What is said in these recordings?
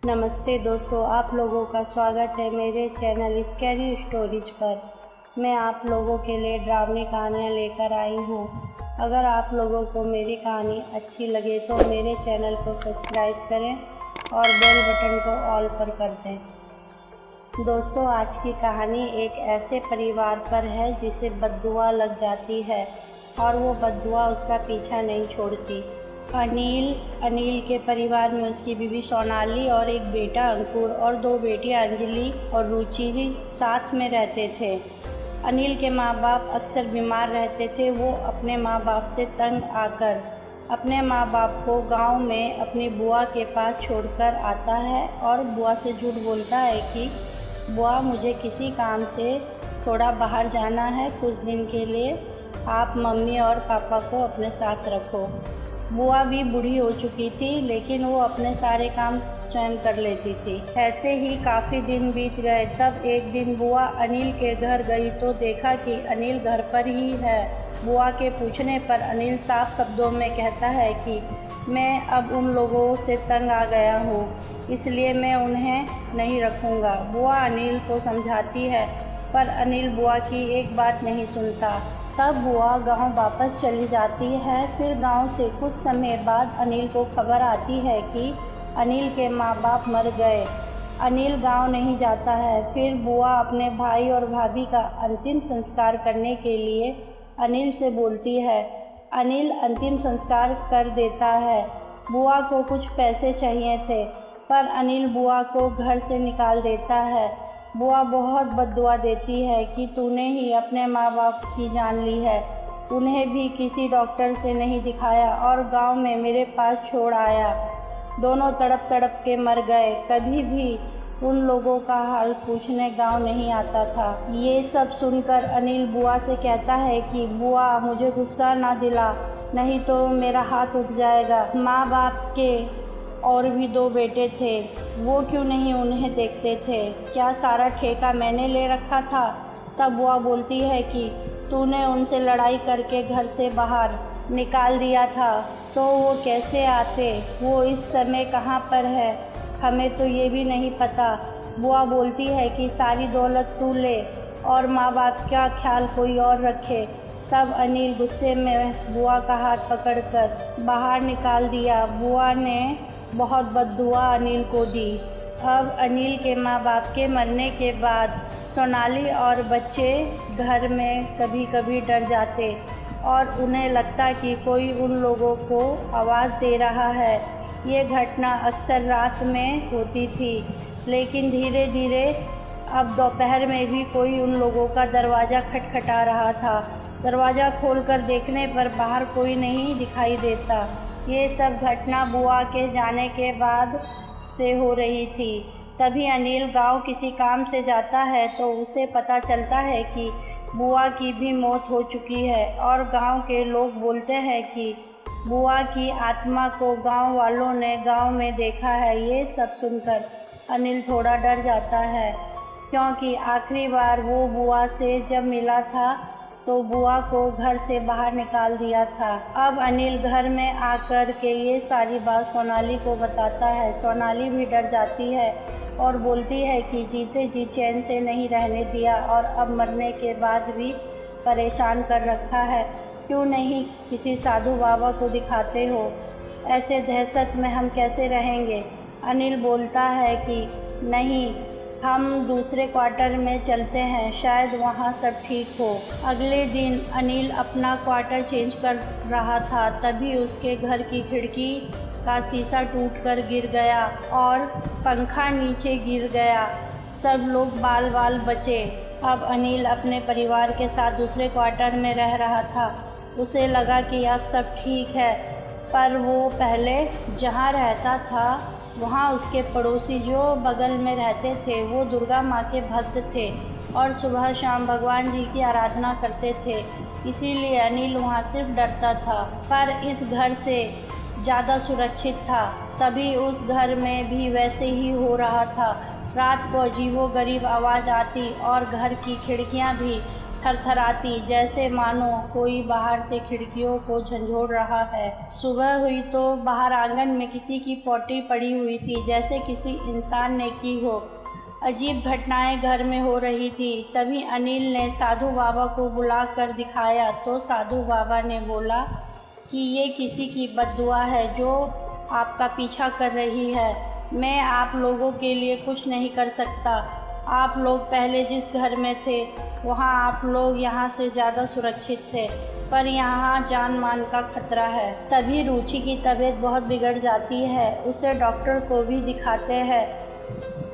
नमस्ते दोस्तों, आप लोगों का स्वागत है मेरे चैनल स्कैरी स्टोरीज पर। मैं आप लोगों के लिए डरावनी कहानियाँ लेकर आई हूँ। अगर आप लोगों को मेरी कहानी अच्छी लगे तो मेरे चैनल को सब्सक्राइब करें और बेल बटन को ऑल पर कर दें। दोस्तों, आज की कहानी एक ऐसे परिवार पर है जिसे बद्दुआ लग जाती है और वो बद्दुआ उसका पीछा नहीं छोड़ती। अनिल के परिवार में उसकी बीवी सोनाली और एक बेटा अंकुर और दो बेटियां अंजलि और रुचि साथ में रहते थे। अनिल के माँ बाप अक्सर बीमार रहते थे। वो अपने माँ बाप से तंग आकर अपने माँ बाप को गांव में अपनी बुआ के पास छोड़कर आता है और बुआ से झूठ बोलता है कि बुआ, मुझे किसी काम से थोड़ा बाहर जाना है, कुछ दिन के लिए आप मम्मी और पापा को अपने साथ रखो। बुआ भी बूढ़ी हो चुकी थी, लेकिन वो अपने सारे काम स्वयं कर लेती थी। ऐसे ही काफ़ी दिन बीत गए। तब एक दिन बुआ अनिल के घर गई तो देखा कि अनिल घर पर ही है। बुआ के पूछने पर अनिल साफ शब्दों में कहता है कि मैं अब उन लोगों से तंग आ गया हूँ, इसलिए मैं उन्हें नहीं रखूँगा। बुआ अनिल को समझाती है, पर अनिल बुआ की एक बात नहीं सुनता। तब बुआ गांव वापस चली जाती है। फिर गांव से कुछ समय बाद अनिल को खबर आती है कि अनिल के माँ बाप मर गए। अनिल गांव नहीं जाता है। फिर बुआ अपने भाई और भाभी का अंतिम संस्कार करने के लिए अनिल से बोलती है। अनिल अंतिम संस्कार कर देता है। बुआ को कुछ पैसे चाहिए थे, पर अनिल बुआ को घर से निकाल देता है। बुआ बहुत बद्दुआ देती है कि तूने ही अपने माँ बाप की जान ली है, उन्हें भी किसी डॉक्टर से नहीं दिखाया और गांव में मेरे पास छोड़ आया। दोनों तड़प तड़प के मर गए। कभी भी उन लोगों का हाल पूछने गांव नहीं आता था। ये सब सुनकर अनिल बुआ से कहता है कि बुआ, मुझे गुस्सा ना दिला, नहीं तो मेरा हाथ उठ जाएगा। माँ बाप के और भी दो बेटे थे, वो क्यों नहीं उन्हें देखते थे? क्या सारा ठेका मैंने ले रखा था? तब बुआ बोलती है कि तूने उनसे लड़ाई करके घर से बाहर निकाल दिया था, तो वो कैसे आते? वो इस समय कहाँ पर है, हमें तो ये भी नहीं पता। बुआ बोलती है कि सारी दौलत तू ले और माँ बाप का ख्याल कोई और रखे। तब अनिल गुस्से में बुआ का हाथ पकड़कर बाहर निकाल दिया। बुआ ने बहुत बद्दुआ अनिल को दी। अब अनिल के माँ बाप के मरने के बाद सोनाली और बच्चे घर में कभी कभी डर जाते और उन्हें लगता कि कोई उन लोगों को आवाज़ दे रहा है। ये घटना अक्सर रात में होती थी, लेकिन धीरे धीरे अब दोपहर में भी कोई उन लोगों का दरवाज़ा खटखटा रहा था। दरवाज़ा खोलकर देखने पर बाहर कोई नहीं दिखाई देता। ये सब घटना बुआ के जाने के बाद से हो रही थी। तभी अनिल गांव किसी काम से जाता है तो उसे पता चलता है कि बुआ की भी मौत हो चुकी है और गांव के लोग बोलते हैं कि बुआ की आत्मा को गांव वालों ने गांव में देखा है। ये सब सुनकर अनिल थोड़ा डर जाता है, क्योंकि आखिरी बार वो बुआ से जब मिला था तो बुआ को घर से बाहर निकाल दिया था। अब अनिल घर में आकर के ये सारी बात सोनाली को बताता है। सोनाली भी डर जाती है और बोलती है कि जीते जी चैन से नहीं रहने दिया और अब मरने के बाद भी परेशान कर रखा है। क्यों नहीं किसी साधु बाबा को दिखाते हो? ऐसे दहशत में हम कैसे रहेंगे? अनिल बोलता है कि नहीं, हम दूसरे क्वार्टर में चलते हैं, शायद वहाँ सब ठीक हो। अगले दिन अनिल अपना क्वार्टर चेंज कर रहा था, तभी उसके घर की खिड़की का शीशा टूटकर गिर गया और पंखा नीचे गिर गया। सब लोग बाल बाल बचे। अब अनिल अपने परिवार के साथ दूसरे क्वार्टर में रह रहा था। उसे लगा कि अब सब ठीक है, पर वो पहले जहाँ रहता था वहाँ उसके पड़ोसी जो बगल में रहते थे वो दुर्गा माँ के भक्त थे और सुबह शाम भगवान जी की आराधना करते थे। इसीलिए अनिल वहाँ सिर्फ डरता था, पर इस घर से ज़्यादा सुरक्षित था। तभी उस घर में भी वैसे ही हो रहा था। रात को अजीबोगरीब आवाज़ आती और घर की खिड़कियाँ भी थरथराती, जैसे मानो कोई बाहर से खिड़कियों को झंझोड़ रहा है। सुबह हुई तो बाहर आंगन में किसी की पोटली पड़ी हुई थी, जैसे किसी इंसान ने की हो। अजीब घटनाएं घर में हो रही थी। तभी अनिल ने साधु बाबा को बुलाकर दिखाया तो साधु बाबा ने बोला कि ये किसी की बद्दुआ है जो आपका पीछा कर रही है। मैं आप लोगों के लिए कुछ नहीं कर सकता। आप लोग पहले जिस घर में थे वहाँ आप लोग यहाँ से ज़्यादा सुरक्षित थे, पर यहाँ जान मान का खतरा है। तभी रुचि की तबीयत बहुत बिगड़ जाती है। उसे डॉक्टर को भी दिखाते हैं,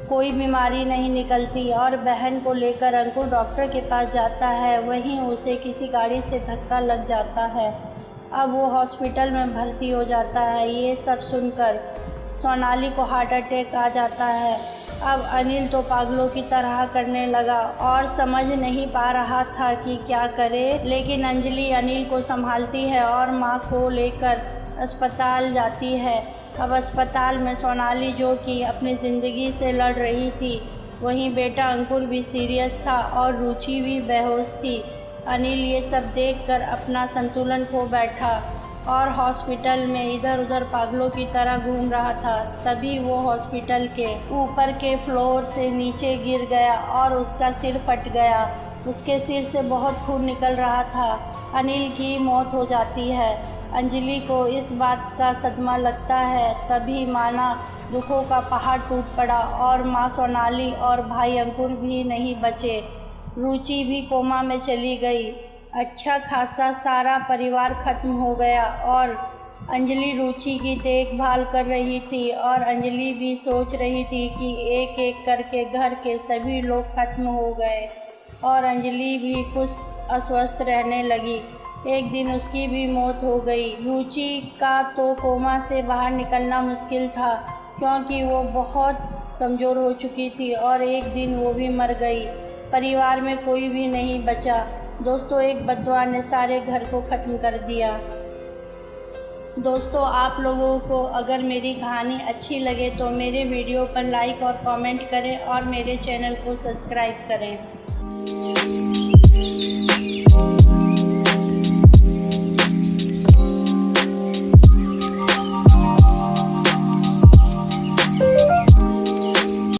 कोई बीमारी नहीं निकलती और बहन को लेकर अंकुर डॉक्टर के पास जाता है। वहीं उसे किसी गाड़ी से धक्का लग जाता है। अब वो हॉस्पिटल में भर्ती हो जाता है। ये सब सुनकर सोनाली को हार्ट अटैक आ जाता है। अब अनिल तो पागलों की तरह करने लगा और समझ नहीं पा रहा था कि क्या करे, लेकिन अंजलि अनिल को संभालती है और माँ को लेकर अस्पताल जाती है। अब अस्पताल में सोनाली जो कि अपनी ज़िंदगी से लड़ रही थी, वहीं बेटा अंकुर भी सीरियस था और रुचि भी बेहोश थी। अनिल ये सब देखकर अपना संतुलन खो बैठा और हॉस्पिटल में इधर उधर पागलों की तरह घूम रहा था। तभी वो हॉस्पिटल के ऊपर के फ्लोर से नीचे गिर गया और उसका सिर फट गया। उसके सिर से बहुत खून निकल रहा था। अनिल की मौत हो जाती है। अंजलि को इस बात का सदमा लगता है। तभी माना दुखों का पहाड़ टूट पड़ा और माँ सोनाली और भाई अंकुर भी नहीं बचे। रुचि भी कोमा में चली गई। अच्छा खासा सारा परिवार खत्म हो गया और अंजलि रुचि की देखभाल कर रही थी और अंजलि भी सोच रही थी कि एक एक करके घर के सभी लोग खत्म हो गए और अंजलि भी कुछ अस्वस्थ रहने लगी। एक दिन उसकी भी मौत हो गई। रुचि का तो कोमा से बाहर निकलना मुश्किल था क्योंकि वो बहुत कमज़ोर हो चुकी थी और एक दिन वो भी मर गई। परिवार में कोई भी नहीं बचा। दोस्तों, एक बद्दुआ ने सारे घर को ख़त्म कर दिया। दोस्तों, आप लोगों को अगर मेरी कहानी अच्छी लगे तो मेरे वीडियो पर लाइक और कमेंट करें और मेरे चैनल को सब्सक्राइब करें।